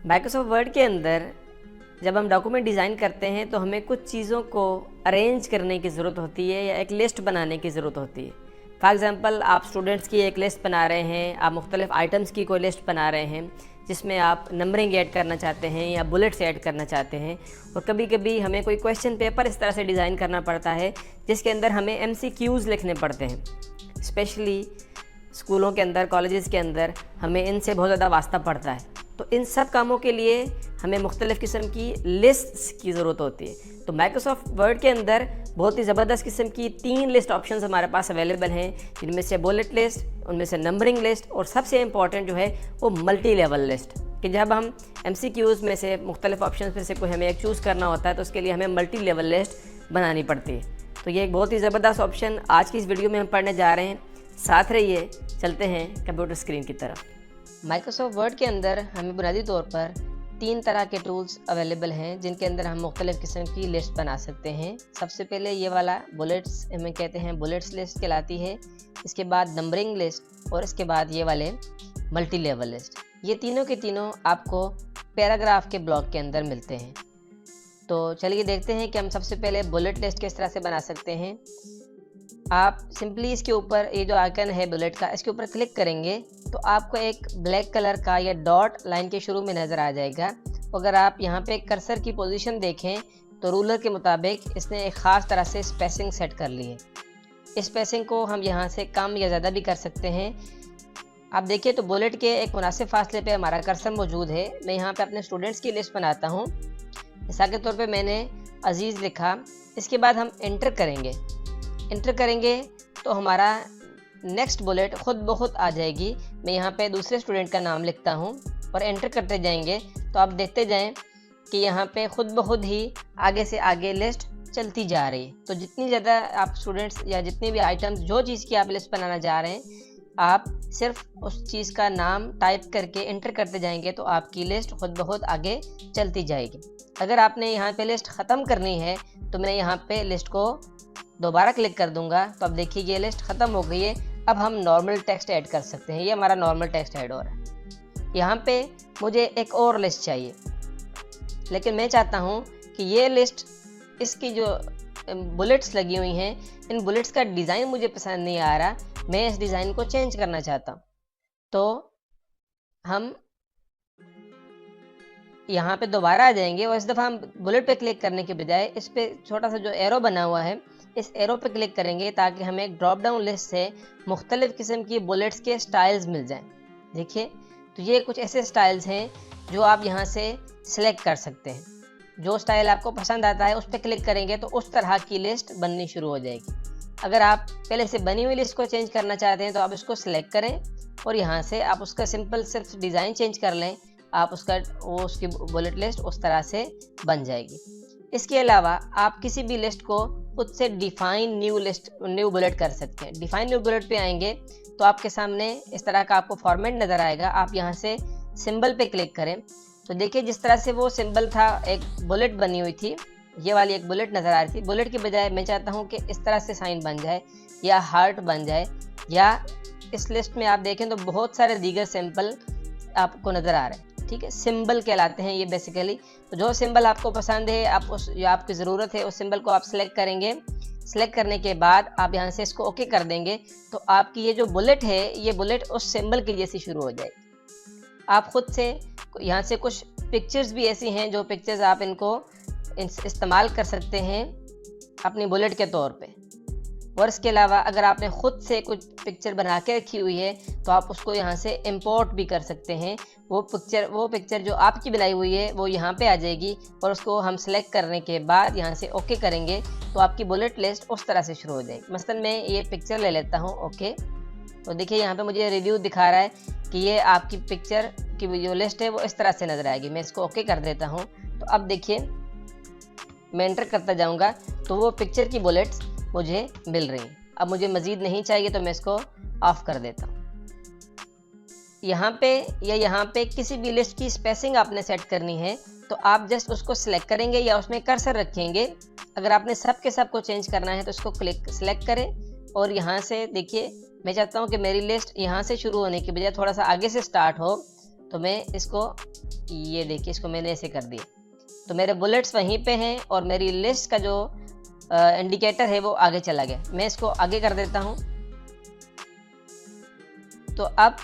Microsoft word के अंदर जब हम डॉक्यूमेंट डिज़ाइन करते हैं तो हमें कुछ चीज़ों को अरेंज करने की ज़रूरत होती है या एक लिस्ट बनाने की ज़रूरत होती है। फॉर एग्ज़ाम्पल, आप स्टूडेंट्स की एक लिस्ट बना रहे हैं, आप मुख्तलिफ़ आइटम्स की कोई लिस्ट बना रहे हैं जिसमें आप नंबरिंग ऐड करना चाहते हैं या बुलेट्स ऐड करना चाहते हैं। और कभी कभी हमें कोई क्वेश्चन पेपर इस तरह से डिज़ाइन करना पड़ता है जिसके अंदर हमें MCQs लिखने पड़ते हैं। स्पेशली स्कूलों के अंदर, कॉलेजेस के अंदर हमें इनसे बहुत ज़्यादा वास्ता पड़ता है। तो इन सब कामों के लिए हमें मुख्तलिफ़ किस्म की लिस्ट्स की ज़रूरत होती है। तो माइक्रोसॉफ्ट वर्ड के अंदर बहुत ही ज़बरदस्त किस्म की 3 लिस्ट ऑप्शंस हमारे पास अवेलेबल हैं, जिनमें से बुलेट लिस्ट, उनमें से नंबरिंग लिस्ट और सबसे इम्पॉर्टेंट जो है वो मल्टी लेवल लिस्ट, कि जब हम MCQs में से मुख्तलिफ़ ऑप्शन में से कोई हमें एक चूज़ करना होता है तो उसके लिए हमें मल्टी लेवल लिस्ट बनानी पड़ती है। तो ये एक बहुत ही ज़बरदस्त ऑप्शन आज की इस वीडियो में हम पढ़ने जा रहे हैं। साथ रहिए, चलते हैं कंप्यूटर स्क्रीन की तरफ। माइक्रोसॉफ्ट वर्ड के अंदर हमें बुनियादी तौर पर 3 तरह के टूल्स अवेलेबल हैं जिनके अंदर हम मुख्तलिफ़ किस्म की लिस्ट बना सकते हैं। सबसे पहले ये वाला बुलेट्स, हमें कहते हैं बुलेट्स लिस्ट कहलाती है। इसके बाद नंबरिंग लिस्ट और इसके बाद ये वाले मल्टी लेवल लिस्ट। ये तीनों के तीनों आपको पैराग्राफ के ब्लॉक के अंदर मिलते हैं। तो चलिए देखते हैं कि हम सबसे पहले बुलेट लिस्ट किस तरह से बना सकते हैं। आप सिंपली इसके ऊपर ये जो आइकन है बुलेट का, इसके ऊपर क्लिक करेंगे तो आपको एक ब्लैक कलर का ये डॉट लाइन के शुरू में नज़र आ जाएगा। अगर आप यहाँ पे कर्सर की पोजीशन देखें तो रूलर के मुताबिक इसने एक ख़ास तरह से स्पेसिंग सेट कर ली है। इस स्पेसिंग को हम यहाँ से कम या ज़्यादा भी कर सकते हैं। आप देखिए तो बुलेट के एक मुनासिब फासले पे हमारा कर्सर मौजूद है। मैं यहाँ पे अपने स्टूडेंट्स की लिस्ट बनाता हूँ। मिसाल के तौर पे मैंने अजीज़ लिखा। इसके बाद हम एंटर करेंगे तो हमारा नेक्स्ट बुलेट खुद ब खुद आ जाएगी। मैं यहाँ पे दूसरे स्टूडेंट का नाम लिखता हूँ और एंटर करते जाएंगे तो आप देखते जाएं कि यहाँ पे खुद ब खुद ही आगे से आगे लिस्ट चलती जा रही है। तो जितनी ज़्यादा आप स्टूडेंट्स या जितने भी आइटम्स, जो चीज़ की आप लिस्ट बनाना जा रहे हैं, आप सिर्फ उस चीज़ का नाम टाइप करके एंटर करते जाएंगे तो आपकी लिस्ट खुद ब खुद आगे चलती जाएगी। अगर आपने यहाँ पे लिस्ट ख़त्म करनी है तो मैं यहाँ पे लिस्ट को दोबारा क्लिक कर दूंगा तो अब देखिए ये लिस्ट ख़त्म हो गई है। अब हम नॉर्मल टेक्स्ट ऐड कर सकते हैं। ये हमारा नॉर्मल टेक्स्ट ऐड हो रहा है। यहाँ पे मुझे एक और लिस्ट चाहिए, लेकिन मैं चाहता हूँ कि ये लिस्ट, इसकी जो बुलेट्स लगी हुई हैं, इन बुलेट्स का डिज़ाइन मुझे पसंद नहीं आ रहा। मैं इस डिज़ाइन को चेंज करना चाहता हूँ। तो हम यहाँ पे दोबारा आ जाएंगे और इस दफ़ा हम बुलेट पे क्लिक करने के बजाय इस पे छोटा सा जो एरो बना हुआ है, इस एरो पे क्लिक करेंगे ताकि हमें एक ड्रॉप डाउन लिस्ट से मुख्तलिफ़ किस्म की बुलेट्स के स्टाइल्स मिल जाएं। देखिए तो ये कुछ ऐसे स्टाइल्स हैं जो आप यहाँ से सिलेक्ट कर सकते हैं। जो स्टाइल आपको पसंद आता है उस पर क्लिक करेंगे तो उस तरह की लिस्ट बननी शुरू हो जाएगी। अगर आप पहले से बनी हुई लिस्ट को चेंज करना चाहते हैं तो आप इसको सिलेक्ट करें और यहाँ से आप उसका सिंपल सिर्फ डिज़ाइन चेंज कर लें, आप उसकी बुलेट लिस्ट उस तरह से बन जाएगी। इसके अलावा आप किसी भी लिस्ट को खुद से डिफाइन न्यू बुलेट कर सकते हैं। डिफाइन न्यू बुलेट पे आएंगे तो आपके सामने इस तरह का आपको फॉर्मेट नज़र आएगा। आप यहाँ से सिंबल पे क्लिक करें तो देखिए जिस तरह से वो सिंबल था, एक बुलेट बनी हुई थी, ये वाली एक बुलेट नज़र आ रही थी। बुलेट की बजाय मैं चाहता हूँ कि इस तरह से साइन बन जाए या हार्ट बन जाए, या इस लिस्ट में आप देखें तो बहुत सारे दीगर सिंबल आपको नज़र आ रहे हैं। ठीक है, सिंबल कहलाते हैं ये बेसिकली। तो जो सिंबल आपको पसंद है, आपकी ज़रूरत है, उस सिंबल को आप सिलेक्ट करेंगे। सिलेक्ट करने के बाद आप यहाँ से इसको ओके कर देंगे तो आपकी ये जो बुलेट है, ये बुलेट उस सिंबल की जैसी शुरू हो जाएगी। आप खुद से यहाँ से कुछ पिक्चर्स भी ऐसी हैं जो पिक्चर्स आप इनको इस्तेमाल कर सकते हैं अपनी बुलेट के तौर पे। और इसके अलावा अगर आपने ख़ुद से कुछ पिक्चर बना के रखी हुई है तो आप उसको यहाँ से इंपोर्ट भी कर सकते हैं। वो पिक्चर जो आपकी बनाई हुई है वो यहाँ पे आ जाएगी और उसको हम सेलेक्ट करने के बाद यहाँ से ओके करेंगे तो आपकी बुलेट लिस्ट उस तरह से शुरू हो जाएगी। मसलन मैं ये पिक्चर ले लेता हूँ, ओके। तो देखिए यहाँ पे मुझे रिव्यू दिखा रहा है कि ये आपकी पिक्चर की जो लिस्ट है वो इस तरह से नज़र आएगी। मैं इसको ओके कर देता हूँ तो अब देखिए मैं एंटर करता जाऊँगा तो वो पिक्चर की बुलेट्स मुझे मिल रही हैं। अब मुझे मज़ीद नहीं चाहिए तो मैं इसको ऑफ कर देता हूँ। यहाँ पे किसी भी लिस्ट की स्पेसिंग आपने सेट करनी है तो आप जस्ट उसको सिलेक्ट करेंगे या उसमें कर्सर रखेंगे। अगर आपने सब के सब को चेंज करना है तो इसको सिलेक्ट करें और यहाँ से देखिए मैं चाहता हूँ कि मेरी लिस्ट यहाँ से शुरू होने की बजाय थोड़ा सा आगे से स्टार्ट हो तो मैं इसको, ये देखिए, इसको मैंने ऐसे कर दिया, तो मेरे बुलेट्स वहीं पे हैं और मेरी लिस्ट का जो इंडिकेटर है वो आगे चला गया। मैं इसको आगे कर देता हूँ, तो अब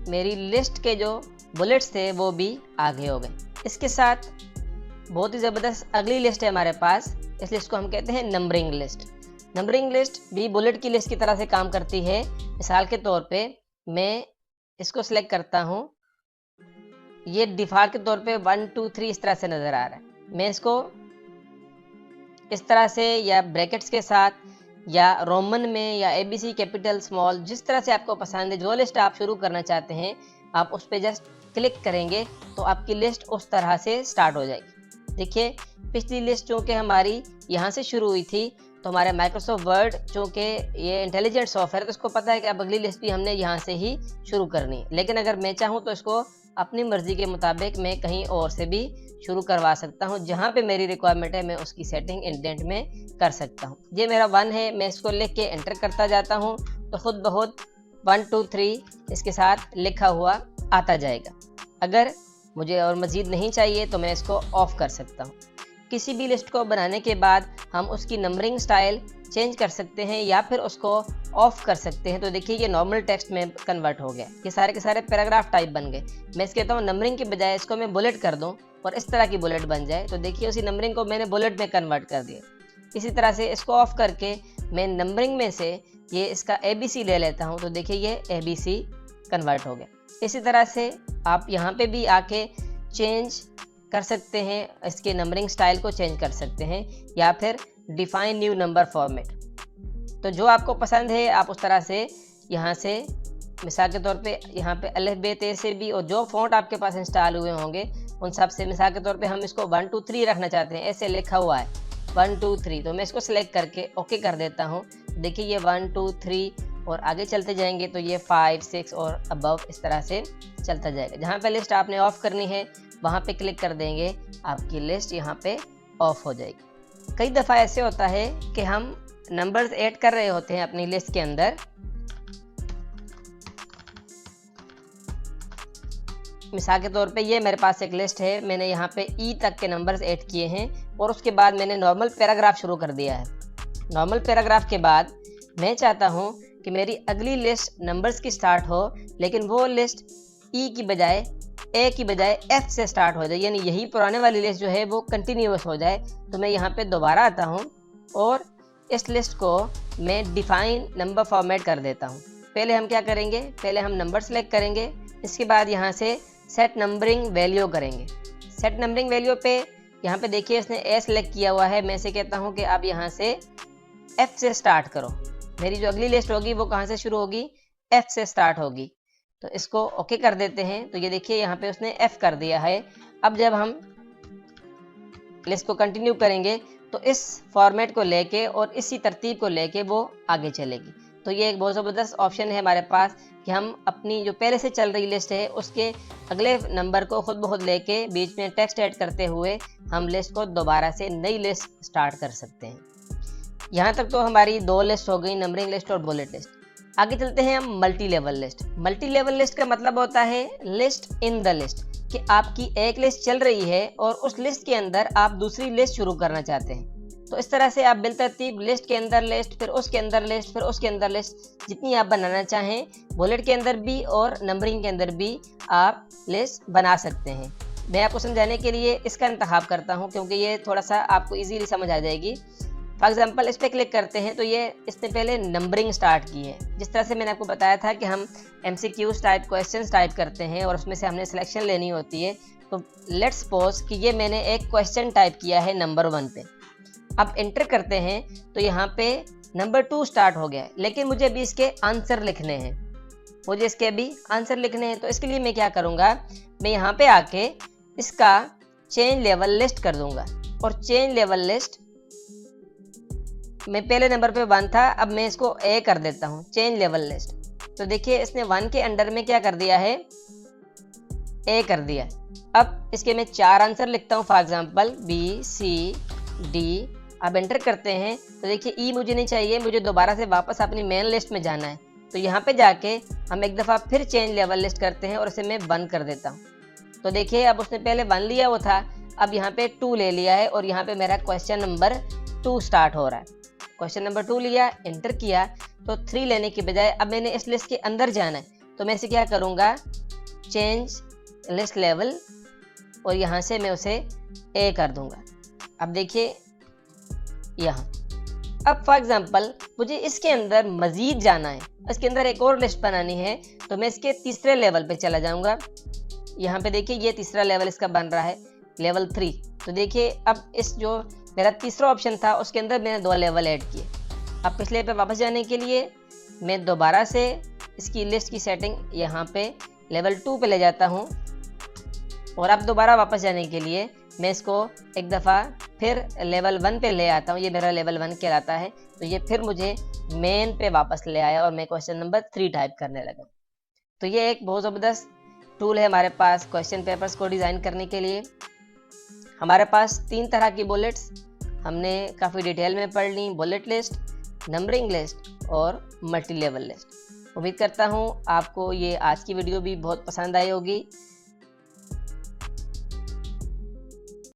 मेरी लिस्ट के जो बुलेट्स थे वो भी आगे हो गए। इसके साथ बहुत ही ज़बरदस्त अगली लिस्ट है हमारे पास। इस लिस्ट को हम कहते हैं नंबरिंग लिस्ट। नंबरिंग लिस्ट भी बुलेट की लिस्ट की तरह से काम करती है। मिसाल के तौर पे मैं इसको सिलेक्ट करता हूँ, ये डिफ़ॉल्ट के तौर पे 1 2 3 इस तरह से नज़र आ रहा है। मैं इसको इस तरह से या ब्रैकेट्स के साथ या रोमन में या ABC कैपिटल स्मॉल, जिस तरह से आपको पसंद है, जो लिस्ट आप शुरू करना चाहते हैं आप उस पर जस्ट क्लिक करेंगे तो आपकी लिस्ट उस तरह से स्टार्ट हो जाएगी। देखिए, पिछली लिस्ट चूँकि हमारी यहाँ से शुरू हुई थी, तो हमारे माइक्रोसॉफ्ट वर्ड चूँकि ये इंटेलिजेंट सॉफ्टवेयर है तो उसको पता है कि अब अगली लिस्ट भी हमने यहाँ से ही शुरू करनी है। लेकिन अगर मैं चाहूँ तो इसको अपनी मर्ज़ी के मुताबिक मैं कहीं और से भी शुरू करवा सकता हूँ। जहाँ पे मेरी रिक्वायरमेंट है मैं उसकी सेटिंग इंडेंट में कर सकता हूँ। ये मेरा 1 है, मैं इसको लिख के एंटर करता जाता हूँ तो खुद बहुत 1 2 3 इसके साथ लिखा हुआ आता जाएगा। अगर मुझे और मज़ीद नहीं चाहिए तो मैं इसको ऑफ़ कर सकता हूँ। किसी भी लिस्ट को बनाने के बाद हम उसकी नंबरिंग स्टाइल चेंज कर सकते हैं या फिर उसको ऑफ कर सकते हैं। तो देखिए, ये नॉर्मल टेक्स्ट में कन्वर्ट हो गया, ये सारे के सारे पैराग्राफ टाइप बन गए। मैं इसके कहता हूँ नंबरिंग के बजाय इसको मैं बुलेट कर दूँ और इस तरह की बुलेट बन जाए, तो देखिए उसी नंबरिंग को मैंने बुलेट में कन्वर्ट कर दिया। इसी तरह से इसको ऑफ करके मैं नंबरिंग में से ये इसका ABC ले लेता हूँ, तो देखिए ये ABC कन्वर्ट हो गया। इसी तरह से आप यहाँ पे भी आके चेंज कर सकते हैं, इसके नंबरिंग स्टाइल को चेंज कर सकते हैं या फिर डिफाइन न्यू नंबर फॉर्मेट। तो जो आपको पसंद है आप उस तरह से यहाँ से, मिसाल के तौर पे यहाँ पे अलिफ बे ते से भी, और जो फ़ॉन्ट आपके पास इंस्टॉल हुए होंगे उन सब से, मिसाल के तौर पे हम इसको 1 2 3 रखना चाहते हैं, ऐसे लिखा हुआ है 1 2 3, तो मैं इसको सिलेक्ट करके ओके कर देता हूँ। देखिए ये 1 2 3 और आगे चलते जाएंगे तो ये 5 6 और अबव इस तरह से चलता जाएगा। जहाँ पे लिस्ट आपने ऑफ करनी है वहाँ पे क्लिक कर देंगे, आपकी लिस्ट यहाँ पे ऑफ हो जाएगी। कई दफ़ा ऐसे होता है कि हम नंबर्स ऐड कर रहे होते हैं अपनी लिस्ट के अंदर। मिसाल के तौर पे ये मेरे पास एक लिस्ट है, मैंने यहाँ पे E तक के नंबर्स ऐड किए हैं और उसके बाद मैंने नॉर्मल पैराग्राफ शुरू कर दिया है। नॉर्मल पैराग्राफ के बाद मैं चाहता हूँ कि मेरी अगली लिस्ट नंबर्स की स्टार्ट हो, लेकिन वो लिस्ट E की बजाय A की बजाय F से स्टार्ट हो जाए, यानी यही पुराने वाली लिस्ट जो है वो कंटिन्यूअस हो जाए। तो मैं यहाँ पे दोबारा आता हूँ और इस लिस्ट को मैं डिफाइन नंबर फॉर्मेट कर देता हूँ। पहले हम क्या करेंगे, पहले हम नंबर सेलेक्ट करेंगे, इसके बाद यहाँ से सेट नंबरिंग वैल्यू करेंगे। सेट नंबरिंग वैल्यू पे यहाँ पे देखिए इसने A सेलेक्ट किया हुआ है, मैं इसे कहता हूँ कि आप यहाँ से F से स्टार्ट करो। मेरी जो अगली लिस्ट होगी वो कहाँ से शुरू होगी, F से स्टार्ट होगी। तो इसको ओके कर देते हैं, तो ये देखिए यहाँ पे उसने F कर दिया है। अब जब हम लिस्ट को कंटिन्यू करेंगे तो इस फॉर्मेट को लेके और इसी तरतीब को लेके वो आगे चलेगी। तो ये एक बहुत ज़बरदस्त ऑप्शन है हमारे पास कि हम अपनी जो पहले से चल रही लिस्ट है उसके अगले नंबर को खुद ब खुद लेके बीच में टेक्स्ट ऐड करते हुए हम लिस्ट को दोबारा से नई लिस्ट स्टार्ट कर सकते हैं। यहाँ तक तो हमारी 2 लिस्ट हो गई, नंबरिंग लिस्ट और बुलेट लिस्ट। आगे चलते हैं हम multi level list. Multi level list का मतलब होता है लिस्ट इन द लिस्ट, कि आपकी एक लिस्ट चल रही है और उस लिस्ट के अंदर आप दूसरी लिस्ट शुरू करना चाहते हैं। तो इस तरह से आप बिलतरतीब लिस्ट के अंदर लिस्ट, फिर उसके अंदर लिस्ट, फिर उसके अंदर लिस्ट, जितनी आप बनाना चाहें, बुलेट के अंदर भी और नंबरिंग के अंदर भी आप लिस्ट बना सकते हैं। मैं आपको समझाने के लिए इसका इंतखाब करता हूँ क्योंकि ये थोड़ा सा आपको इजीली समझ आ जाएगी। फॉर एग्जांपल इस पर क्लिक करते हैं तो ये इसने पहले नंबरिंग स्टार्ट की है। जिस तरह से मैंने आपको बताया था कि हम MCQs टाइप क्वेश्चंस टाइप करते हैं और उसमें से हमने सिलेक्शन लेनी होती है। तो लेट्स सपोज कि ये मैंने एक क्वेश्चन टाइप किया है नंबर 1 पे। अब एंटर करते हैं तो यहाँ पे नंबर 2 स्टार्ट हो गया है, लेकिन मुझे अभी इसके आंसर लिखने हैं, मुझे इसके अभी आंसर लिखने हैं। तो इसके लिए मैं क्या करूँगा, मैं यहाँ पे आके इसका चेंज लेवल लिस्ट कर दूंगा। और चेंज लेवल लिस्ट मैं पहले नंबर पे 1 था, अब मैं इसको A कर देता हूँ, चेंज लेवल लिस्ट। तो देखिए इसने 1 के अंडर में क्या कर दिया है, A कर दिया। अब इसके मैं 4 आंसर लिखता हूँ, for example B C D। अब एंटर करते हैं तो देखिए E मुझे नहीं चाहिए, मुझे दोबारा से वापस अपनी मेन लिस्ट में जाना है। तो यहाँ पे जाके हम एक दफ़ा फिर चेंज लेवल लिस्ट करते हैं और इसे मैं 1 कर देता हूँ। तो देखिए अब उसने पहले 1 लिया वो था, अब यहाँ पे 2 ले लिया है और यहाँ पे मेरा क्वेश्चन नंबर 2 स्टार्ट हो रहा है। क्वेश्चन नंबर 2 लिया, एंटर किया, तो 3 लेने की बजाय अब मैंने इस लिस्ट के अंदर जाना है, तो मैं इसे क्या करूँगा, चेंज लिस्ट लेवल, और यहाँ से मैं उसे ए कर दूंगा। अब देखिए यहाँ, अब फॉर एग्जांपल मुझे इसके अंदर मजीद जाना है, इसके अंदर एक और लिस्ट बनानी है, तो मैं इसके तीसरे लेवल पे चला जाऊंगा। यहाँ पे देखिए ये तीसरा लेवल इसका बन रहा है, लेवल 3। तो देखिए अब इस जो मेरा तीसरा ऑप्शन था उसके अंदर मैंने 2 लेवल ऐड किए। अब पिछले पे वापस जाने के लिए मैं दोबारा से इसकी लिस्ट की सेटिंग यहाँ पे लेवल 2 पे ले जाता हूँ, और अब दोबारा वापस जाने के लिए मैं इसको एक दफ़ा फिर लेवल 1 पे ले आता हूँ। ये मेरा लेवल 1 कहलाता है, तो ये फिर मुझे मेन पे वापस ले आया और मैं क्वेश्चन नंबर 3 टाइप करने लगा। तो ये एक बहुत ज़बरदस्त टूल है हमारे पास क्वेश्चन पेपर्स को डिज़ाइन करने के लिए। हमारे पास 3 तरह की बुलेट्स हमने काफ़ी डिटेल में पढ़ ली, बुलेट लिस्ट, नंबरिंग लिस्ट और मल्टी लेवल लिस्ट। उम्मीद करता हूँ आपको ये आज की वीडियो भी बहुत पसंद आई होगी।